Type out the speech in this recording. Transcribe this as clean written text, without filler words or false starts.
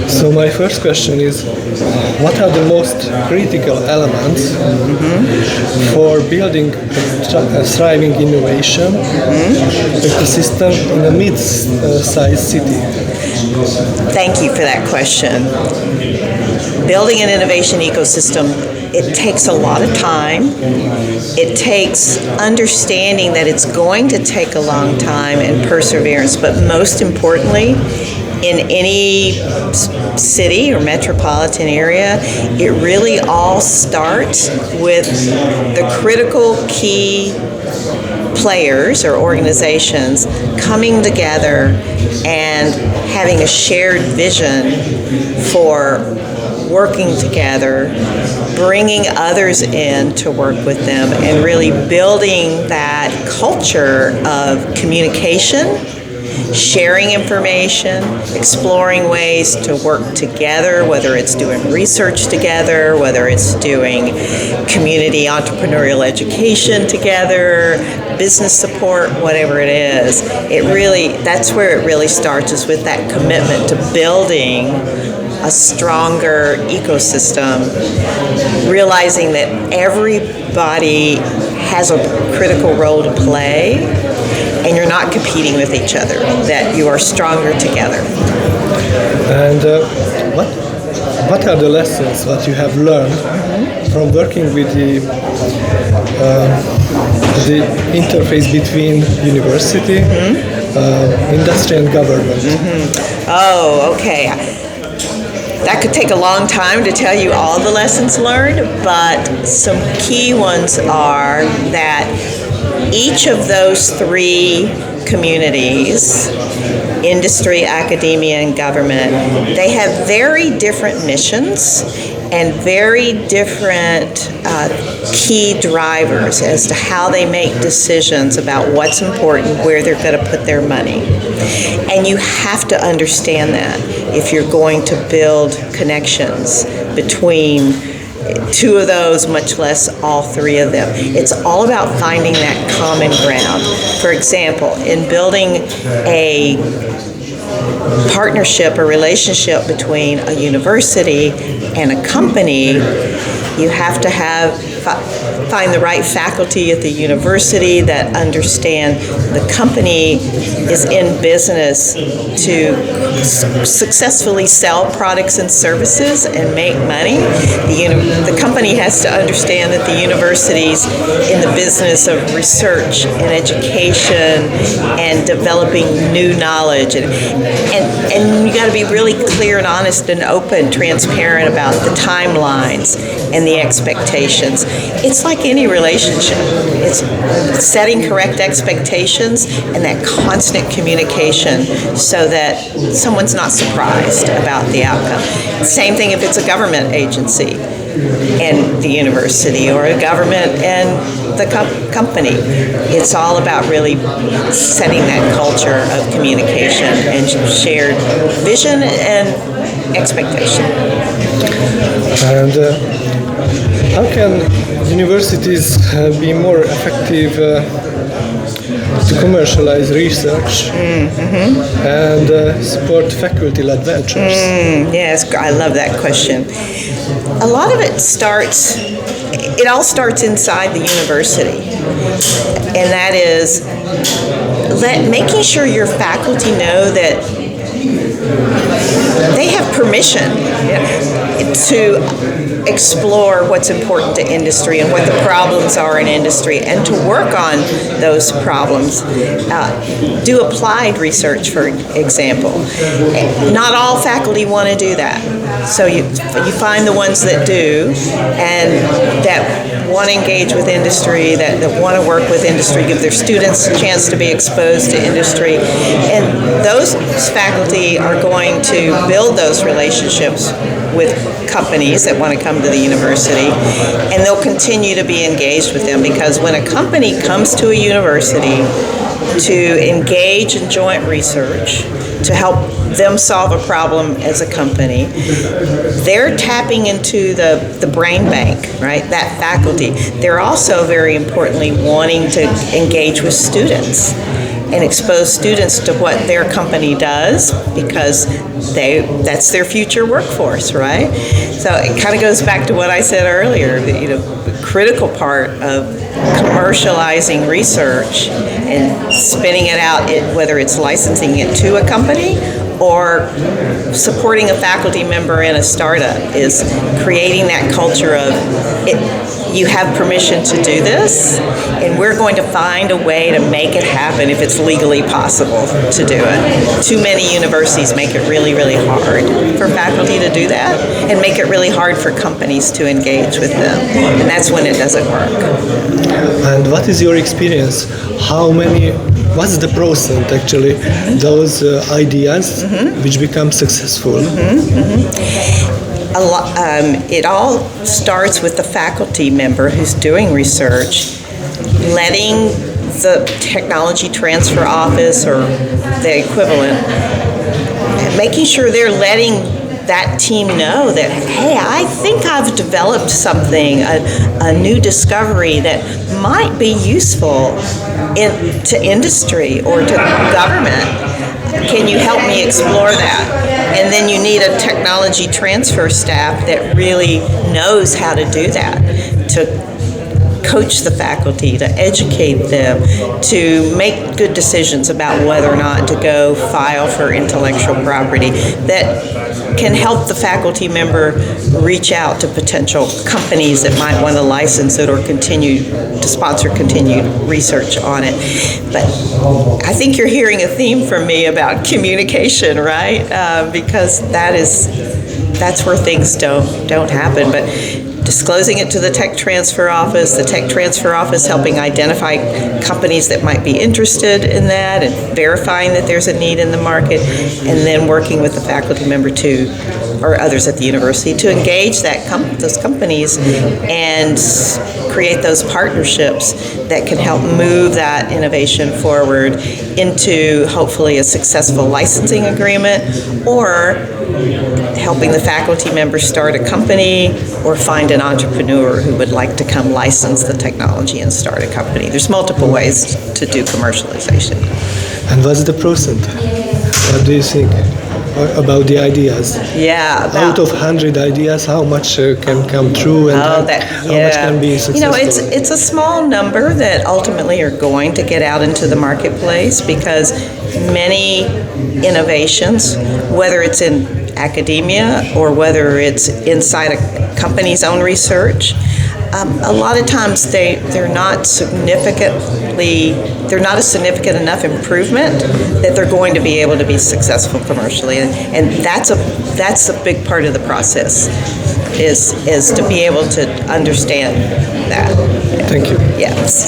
So my first question is, what are the most critical elements for building a thriving innovation ecosystem in a mid-sized city? Thank you for that question. Building an innovation ecosystem, it takes a lot of time. It takes understanding that it's going to take a long time and perseverance, but most importantly, in any city or metropolitan area, it really all starts with the critical key players or organizations coming together and having a shared vision for working together, bringing others in to work with them, and really building that culture of communication, sharing information, exploring ways to work together, whether it's doing research together, whether it's doing community entrepreneurial education together, business support, whatever it is. That's where it really starts, is with that commitment to building a stronger ecosystem, realizing that everybody has a critical role to play, and you're not competing with each other, that you are stronger together. And what are the lessons that you have learned from working with the interface between university, industry and government? Oh, okay. That could take a long time to tell you all the lessons learned, but some key ones are that each of those three communities, industry, academia, and government, they have very different missions and very different key drivers as to how they make decisions about what's important, where they're going to put their money. And you have to understand that if you're going to build connections between two of those, much less all three of them. It's all about finding that common ground. For example, in building a partnership or relationship between a university and a company, you have to find the right faculty at the university that understand the company is in business to successfully sell products and services and make money. The company has to understand that the university's in the business of research and education and developing new knowledge. And you got to be really clear and honest and open, transparent about the timelines and the expectations. It's like any relationship. It's setting correct expectations and that constant communication so that someone's not surprised about the outcome. Same thing if it's a government agency and the university, or a government and the company. It's all about really setting that culture of communication and shared vision and expectation. And how can universities be more effective to commercialize research and support faculty-led ventures? Yes, I love that question. A lot of it all starts inside the university, and that is making sure your faculty know that they have permission to explore what's important to industry and what the problems are in industry, and to work on those problems. Do applied research, for example. Not all faculty want to do that. So you find the ones that do and that want to engage with industry, that want to work with industry, give their students a chance to be exposed to industry. And those faculty are going to build those relationships with companies that want to come to the university, and they'll continue to be engaged with them, because when a company comes to a university to engage in joint research, to help them solve a problem as a company, they're tapping into the brain bank, right? That faculty. They're also, very importantly, wanting to engage with students and expose students to what their company does, because that's their future workforce, right? So it kind of goes back to what I said earlier, the critical part of commercializing research and spinning it out, whether it's licensing it to a company or supporting a faculty member in a startup, is creating that culture of you have permission to do this, and we're going to find a way to make it happen if it's legally possible to do it. Too many universities make it really, really hard for faculty to do that, and make it really hard for companies to engage with them, and that's when it doesn't work. And what is your experience? What's the percent actually, those ideas which become successful? It all starts with the faculty member who's doing research, letting the technology transfer office or the equivalent, making sure they're letting that team know that, hey, I think I've developed something, a new discovery that might be useful to industry or to government. Can you help me explore that? And then you need a technology transfer staff that really knows how to do that, to coach the faculty, to educate them, to make good decisions about whether or not to go file for intellectual property, that can help the faculty member reach out to potential companies that might want to license it or continue to sponsor continued research on it. But I think you're hearing a theme from me about communication, right? Because that's where things don't happen. But disclosing it to the tech transfer office, the tech transfer office helping identify companies that might be interested in that and verifying that there's a need in the market, and then working with the faculty member or others at the university to engage those companies and create those partnerships that can help move that innovation forward into hopefully a successful licensing agreement, or helping the faculty member start a company or find an entrepreneur who would like to come license the technology and start a company. There's multiple ways to do commercialization. And what's the percent? What do you think about the ideas? Yeah. Out of 100 ideas, how much can come true, and how much can be successful? It's a small number that ultimately are going to get out into the marketplace, because many innovations, whether it's in academia or whether it's inside a company's own research, a lot of times they're not a significant enough improvement that they're going to be able to be successful commercially, and that's a big part of the process, is to be able to understand that. Thank you. Yes.